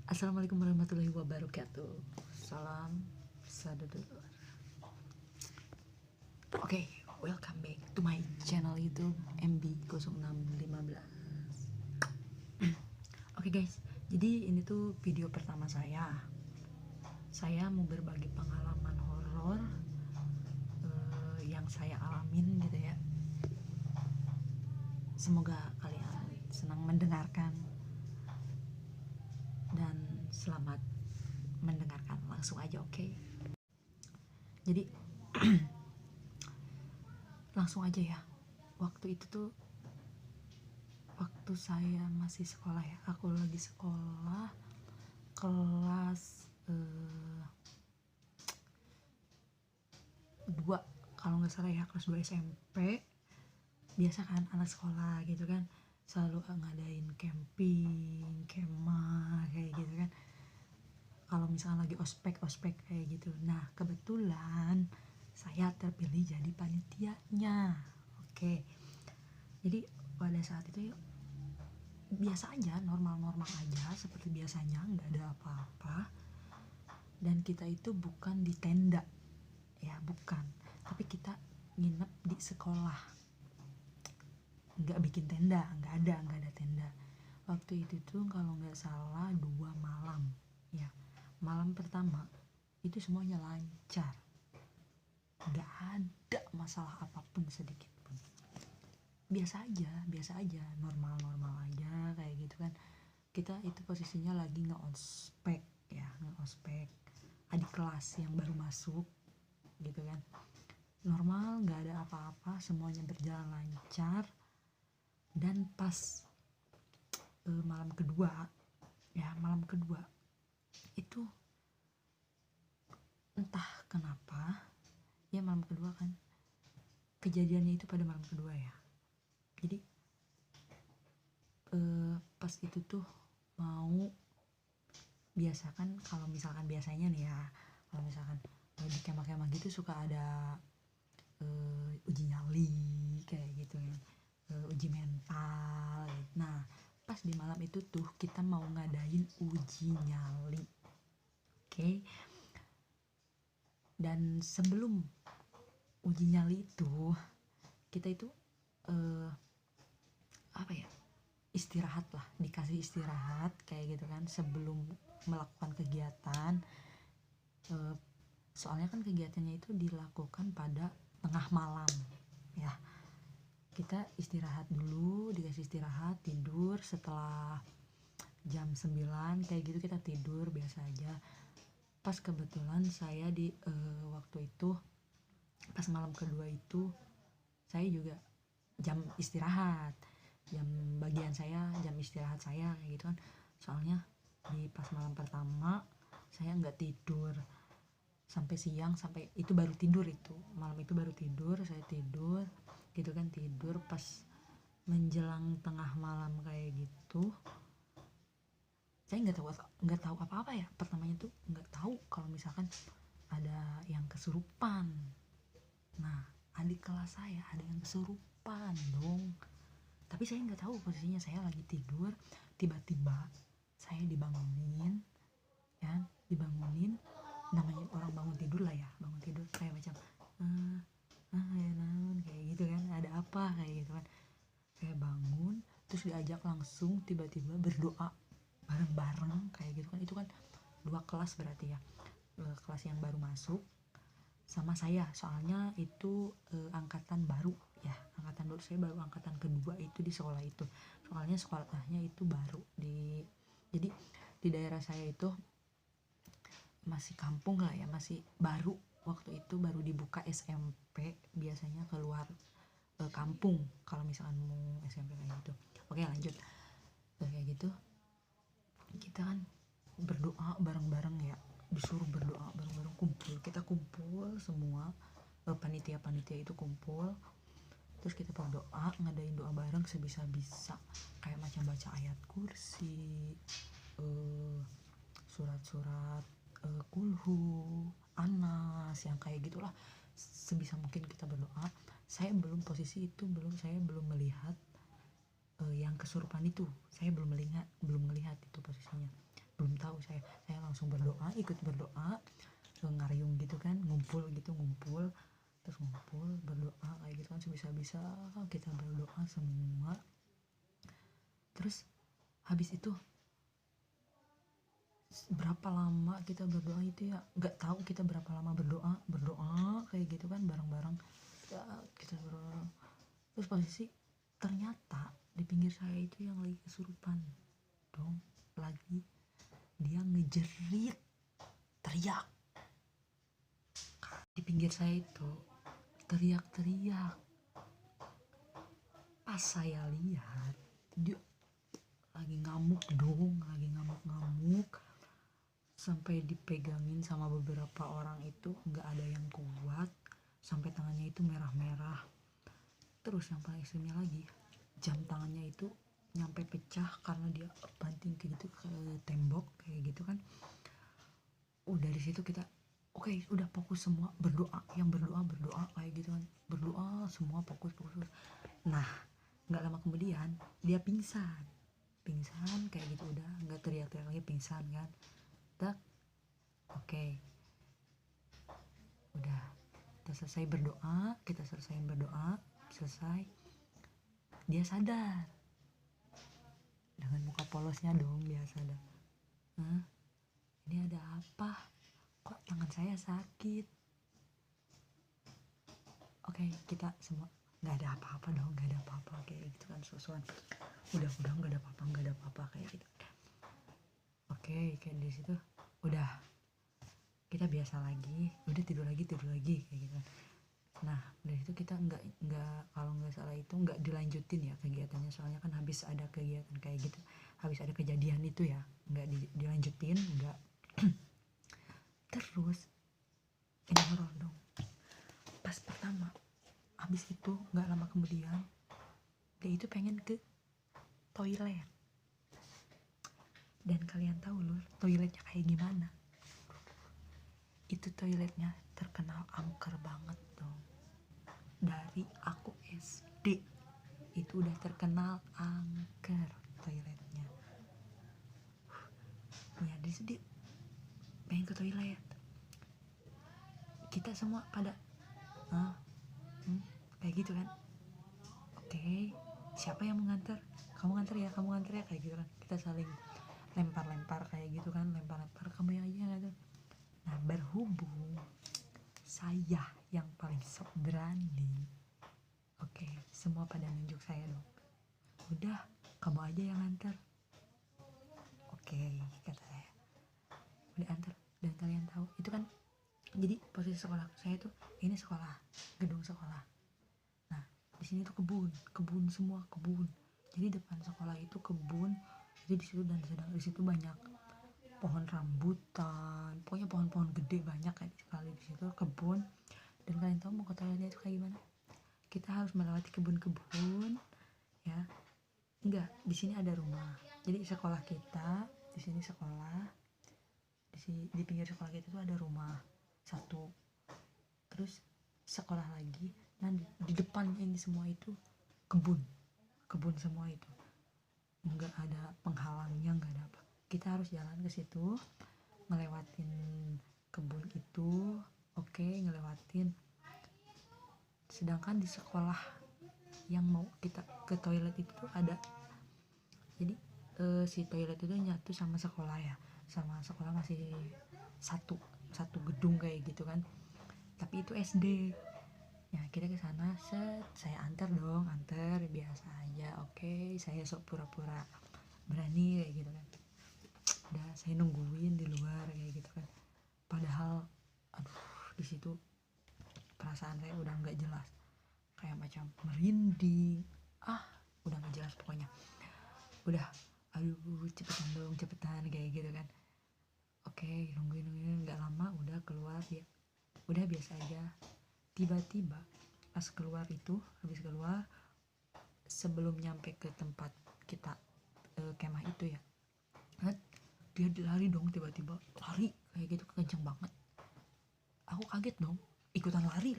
Assalamualaikum warahmatullahi wabarakatuh. Salam sadudulur. Oke, welcome back to my channel YouTube MB0615. Oke guys, jadi ini tuh video pertama saya. Saya mau berbagi pengalaman horor yang saya alamin gitu ya. Semoga kalian senang mendengarkan dan selamat mendengarkan. Langsung aja, oke? Jadi langsung aja ya. Waktu itu tuh waktu saya masih sekolah ya, aku lagi sekolah kelas 2 kalau nggak salah ya, kelas 2 SMP. Biasa kan anak sekolah gitu kan selalu ngadain camping, kemah kayak gitu kan, kalau misalnya lagi ospek kayak gitu. Nah kebetulan saya terpilih jadi panitianya. Oke, jadi pada saat itu biasa aja, normal aja seperti biasanya, nggak ada apa-apa. Dan kita itu bukan di tenda ya, bukan, tapi kita nginep di sekolah, nggak bikin tenda, nggak ada tenda. Waktu itu tuh kalau nggak salah 2 malam ya. Malam pertama itu semuanya lancar, nggak ada masalah apapun sedikit pun. Biasa aja, normal aja kayak gitu kan. Kita itu posisinya lagi nge-ospek ya, nge-ospek adik kelas yang baru masuk gitu kan. Normal, nggak ada apa-apa, semuanya berjalan lancar. Dan pas malam kedua itu entah kenapa ya, malam kedua kan kejadiannya itu pada malam kedua ya. Jadi pas itu tuh mau, biasa kan kalau misalkan biasanya nih ya, kalau misalkan di kemah-kemah gitu suka ada uji nyali kayak gitu ya, uji mental. Nah pas di malam itu tuh kita mau ngadain uji nyali. Oke. Dan sebelum uji nyali itu kita itu apa ya, istirahat lah, dikasih istirahat kayak gitu kan sebelum melakukan kegiatan. Soalnya kan kegiatannya itu dilakukan pada tengah malam ya. Kita istirahat dulu, dikasih istirahat, tidur setelah jam 9 kayak gitu, kita tidur biasa aja. Pas kebetulan saya di waktu itu pas malam kedua itu saya juga jam istirahat, jam bagian saya, jam istirahat saya kayak gitu kan. Soalnya di pas malam pertama saya nggak tidur sampai siang, sampai itu baru tidur, itu malam itu baru tidur, saya tidur gitu kan. Tidur pas menjelang tengah malam kayak gitu, saya nggak tahu apa-apa ya. Pertamanya tuh nggak tahu kalau misalkan ada yang kesurupan. Nah adik kelas saya ada yang kesurupan dong, tapi saya nggak tahu posisinya, saya lagi tidur. Tiba-tiba saya dibangunin ya, namanya orang bangun tidur lah ya, bangun tidur kayak macam ya naon kayak gitu kan, ada apa kayak gitu kan. Saya bangun terus diajak langsung tiba-tiba berdoa bareng-bareng kayak gitu kan. Itu kan 2 kelas berarti ya, kelas yang baru masuk sama saya, soalnya itu angkatan baru ya, angkatan baru. Saya baru angkatan kedua itu di sekolah itu, soalnya sekolahnya itu baru jadi di daerah saya itu masih kampung lah ya, masih baru. Waktu itu baru dibuka SMP, biasanya keluar kampung kalau misalkan mau SMP kayak gitu. Oke lanjut. Kayak gitu kita kan berdoa bareng-bareng ya, disuruh berdoa bareng-bareng, kita kumpul semua, panitia itu kumpul, terus kita berdoa, ngadain doa bareng sebisa-bisa, kayak macam baca ayat kursi, surat-surat kulhu, anas, yang kayak gitulah. Sebisa mungkin kita berdoa. Saya belum melihat yang kesurupan itu, saya belum melihat itu posisinya, belum tahu tahu saya langsung berdoa, ikut berdoa, ngariung gitu kan, ngumpul terus berdoa kayak gitu kan, sebisa-bisa kita berdoa semua. Terus habis itu berapa lama kita berdoa itu ya, nggak tahu kita berapa lama berdoa kayak gitu kan, bareng-bareng ya, kita berdoa. Terus posisi ternyata di pinggir saya itu yang lagi kesurupan dong, lagi dia ngejerit, teriak di pinggir saya itu, teriak-teriak. Pas saya lihat dia lagi ngamuk dong, lagi ngamuk sampai dipegangin sama beberapa orang itu, nggak ada yang kuat, sampai tangannya itu merah-merah. Terus yang paling ekstrimnya lagi, jam tangannya itu nyampe pecah karena dia banting kayak gitu ke tembok kayak gitu kan. Udah di situ kita oke, udah fokus semua berdoa, yang berdoa kayak gitu kan, berdoa semua fokus. Nah, nggak lama kemudian dia pingsan kayak gitu, udah nggak teriak-teriak lagi, pingsan kan. Oke, udah kita selesai berdoa, selesai, dia sadar dengan muka polosnya dong, dia sadar. Ini ada apa, kok tangan saya sakit? Oke, kita semua nggak ada apa-apa dong, nggak ada apa-apa kayak gitu kan, sosokan udah nggak ada apa-apa kayak gitu. Oke, kayak di situ udah kita biasa lagi, udah tidur lagi kayak gitu. Nah dari situ kita nggak kalau nggak salah itu nggak dilanjutin ya kegiatannya, soalnya kan habis ada kegiatan kayak gitu, habis ada kejadian itu ya, nggak dilanjutin, nggak. Terus ini horor dong, pas pertama habis itu nggak lama kemudian dia itu pengen ke toilet, dan kalian tahu loh toiletnya kayak gimana? Itu toiletnya terkenal angker banget dong. Dari aku SD itu udah terkenal angker toiletnya. Ya di sini pengen ke toilet, kita semua pada kayak gitu kan. Oke, siapa yang mengantar? Kamu nganter ya kayak gitu kan. Kita saling lempar kayak gitu kan, lempar kamu yang aja nganter. Nah berhubung saya yang paling sok berani, oke, semua pada nunjuk saya dong. Udah, kamu aja yang antar. Oke, kata saya. Udah antar, dan kalian tahu itu kan, jadi posisi sekolah saya tuh ini sekolah, gedung sekolah. Nah di sini tuh kebun semua. Jadi depan sekolah itu kebun. Jadi di situ, dan sedang di situ banyak pohon rambutan, pokoknya pohon-pohon gede banyak kayak sekali di situ kebun. Dan kalian tahu mau ke toiletnya itu kayak gimana? Kita harus melewati kebun ya. Enggak, di sini ada rumah. Jadi sekolah kita di sini sekolah, di pinggir sekolah kita tuh ada rumah satu, terus sekolah lagi. Nah di depan ini semua itu kebun semua itu, nggak ada penghalangnya, nggak ada apa. Kita harus jalan ke situ, ngelewatin kebun itu, oke, ngelewatin. Sedangkan di sekolah yang mau kita ke toilet itu tuh ada, jadi si toilet itu nyatu sama sekolah ya, sama sekolah masih satu gedung kayak gitu kan, tapi itu SD. Ya kita ke sana, saya antar biasa aja. Oke, saya sok pura-pura berani kayak gitu kan. Udah saya nungguin di luar kayak gitu kan. Padahal aduh di situ perasaan saya udah nggak jelas, kayak macam merinding, udah nggak jelas pokoknya. Udah aduh cepetan kayak gitu kan. Oke, nungguin nggak lama, udah keluar ya, udah biasa aja. Tiba-tiba pas keluar itu, habis keluar sebelum nyampe ke tempat kita kemah itu ya, dia lari dong, tiba-tiba lari kayak gitu kenceng banget. Aku kaget dong, ikutan lari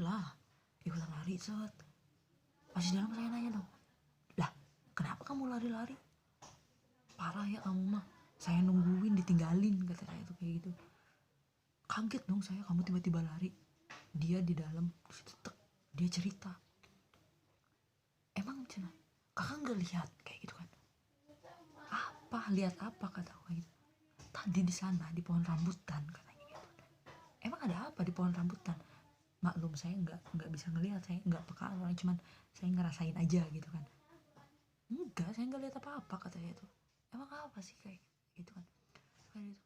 set. Pas di dalam saya nanya dong, lah kenapa kamu lari-lari? Parah ya kamu mah, saya nungguin ditinggalin kata saya tuh kayak gitu. Kaget dong saya, kamu tiba-tiba lari, dia di dalam, terus dia cerita, emang cina kakak nggak lihat kayak gitu kan. Apa lihat apa kata aku gitu. Tadi di sana di pohon rambutan katanya gitu. Emang ada apa di pohon rambutan? Maklum saya nggak bisa ngelihat, saya nggak peka orang, cuman saya ngerasain aja gitu kan. Enggak, saya nggak lihat apa-apa kata saya tuh. Emang apa sih kayak gitu kan? Kayak gitu.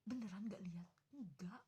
Beneran nggak lihat? Enggak,